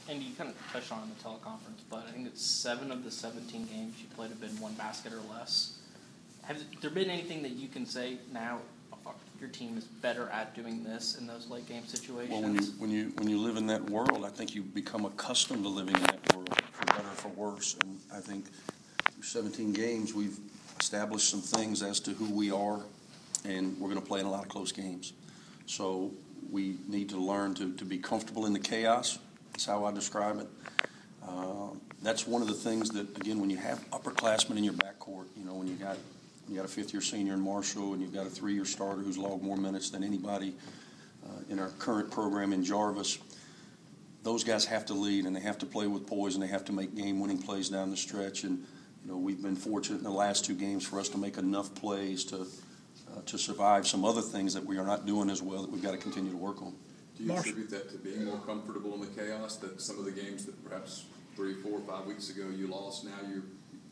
And you kind of touched on it in the teleconference, but I think it's 7 of the 17 games you played have been 1 basket or less. Has there been anything that you can say now your team is better at doing this in those late game situations? Well, when you live in that world, I think you become accustomed to living in that world, for better or for worse. And I think through 17 games, we've established some things as to who we are, and we're going to play in a lot of close games. So we need to learn to be comfortable in the chaos. That's how I describe it. That's one of the things that, again, when you have upperclassmen in your backcourt, when you got a fifth-year senior in Marshall and you've got a 3-year starter who's logged more minutes than anybody in our current program in Jarvis, those guys have to lead and they have to play with poise and they have to make game-winning plays down the stretch. And we've been fortunate in the last 2 games for us to make enough plays to survive some other things that we are not doing as well that we've got to continue to work on. Do you attribute that to being more comfortable in the chaos, that some of the games that perhaps 3, 4, 5 weeks ago you lost, now you're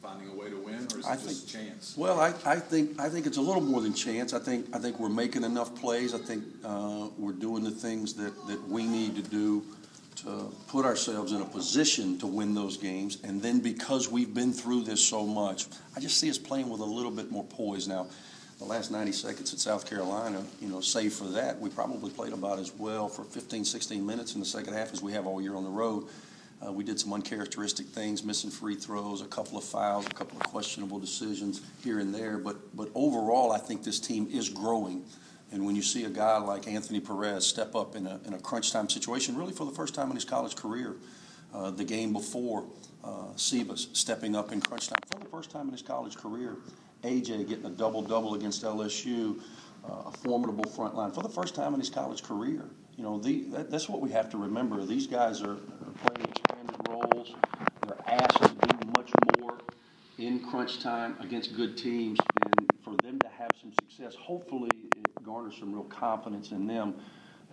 finding a way to win, or is it just chance? Well, I think it's a little more than chance. I think we're making enough plays. I think we're doing the things that we need to do to put ourselves in a position to win those games. And then because we've been through this so much, I just see us playing with a little bit more poise now. The last 90 seconds at South Carolina, save for that, we probably played about as well for 15, 16 minutes in the second half as we have all year on the road. We did some uncharacteristic things, missing free throws, a couple of fouls, a couple of questionable decisions here and there. But overall, I think this team is growing. And when you see a guy like Anthony Perez step up in a crunch time situation, really for the first time in his college career, the game before, Sebas stepping up in crunch time for the first time in his college career, AJ getting a double-double against LSU, a formidable front line for the first time in his college career. That's what we have to remember. These guys are playing expanded roles. They're asked to do much more in crunch time against good teams. And for them to have some success, hopefully it garners some real confidence in them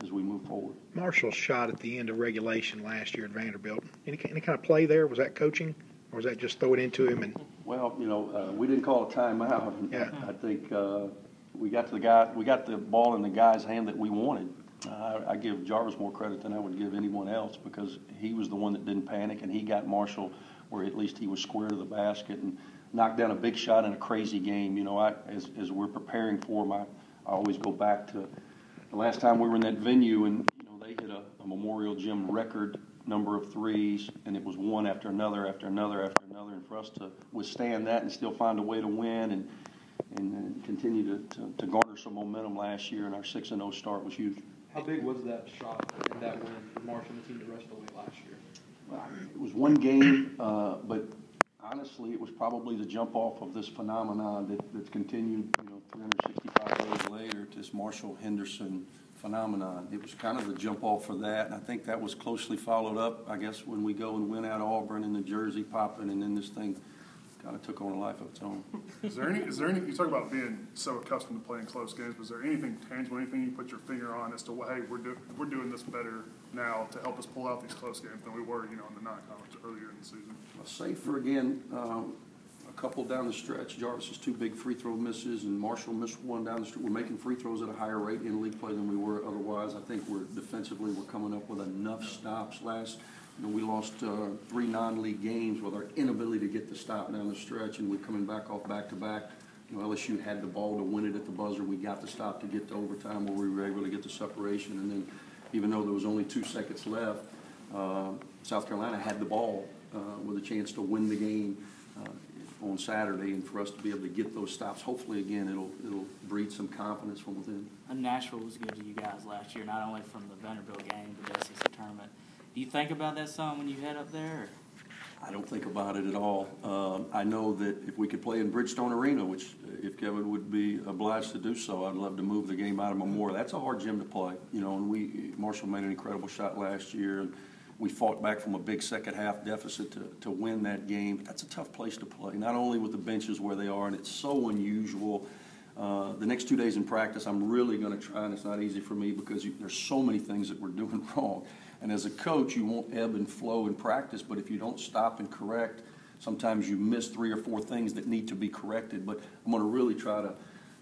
as we move forward. Marshall's shot at the end of regulation last year at Vanderbilt. Any kind of play there? Was that coaching? Or was that just throw it into him? And well, we didn't call a timeout. Yeah. I think we got the ball in the guy's hand that we wanted. I give Jarvis more credit than I would give anyone else because he was the one that didn't panic, and he got Marshall where at least he was square to the basket and knocked down a big shot in a crazy game. As we're preparing for him, I always go back to the last time we were in that venue, and they hit a Memorial Gym record number of threes, and it was one after another after another after another, and for us to withstand that and still find a way to win and continue to garner some momentum last year, and our 6-0 start was huge. How big was that shot and that win for Marshall and the team the rest of the way last year? Well, it was one game, but honestly, it was probably the jump off of this phenomenon that's continued, 365 days later, this Marshall-Henderson phenomenon. It was kind of the jump off for that, and I think that was closely followed up, I guess, when we go and win out Auburn and the jersey popping, and then this thing kind of took on a life of its own. Is there any? You talk about being so accustomed to playing close games. Was there anything tangible, anything you put your finger on as to, hey, we're doing this better now to help us pull out these close games than we were, in the non-conference earlier in the season? Well, save for again a couple down the stretch. Jarvis's 2 big free throw misses, and Marshall missed one down the stretch. We're making free throws at a higher rate in league play than we were otherwise. I think we're coming up with enough stops last. We lost 3 non-league games with our inability to get the stop down the stretch, and we're coming back off back-to-back. LSU had the ball to win it at the buzzer. We got the stop to get to overtime where we were able to get the separation. And then even though there was only 2 seconds left, South Carolina had the ball with a chance to win the game on Saturday. And for us to be able to get those stops, hopefully, again, it'll breed some confidence from within. And Nashville was good to you guys last year, not only from the Vanderbilt game, but the SEC tournament. Do you think about that some when you head up there? I don't think about it at all. I know that if we could play in Bridgestone Arena, which if Kevin would be obliged to do so, I'd love to move the game out of Memorial. That's a hard gym to play, and Marshall made an incredible shot last year, and we fought back from a big second half deficit to win that game. But that's a tough place to play, not only with the benches where they are, and it's so unusual. The next 2 days in practice, I'm really going to try, and it's not easy for me because there's so many things that we're doing wrong. And as a coach, you won't ebb and flow in practice, but if you don't stop and correct, sometimes you miss 3 or 4 things that need to be corrected. But I'm going to really try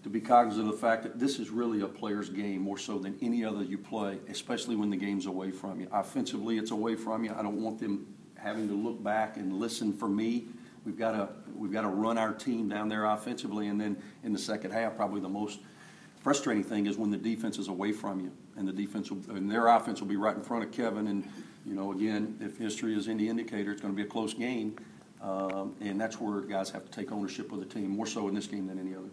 to be cognizant of the fact that this is really a player's game more so than any other you play, especially when the game's away from you. Offensively, it's away from you. I don't want them having to look back and listen for me. We've got to run our team down there offensively, and then in the second half, probably the most frustrating thing is when the defense is away from you, and and their offense will be right in front of Kevin. And again, if history is any indicator, it's going to be a close game, and that's where guys have to take ownership of the team more so in this game than any other.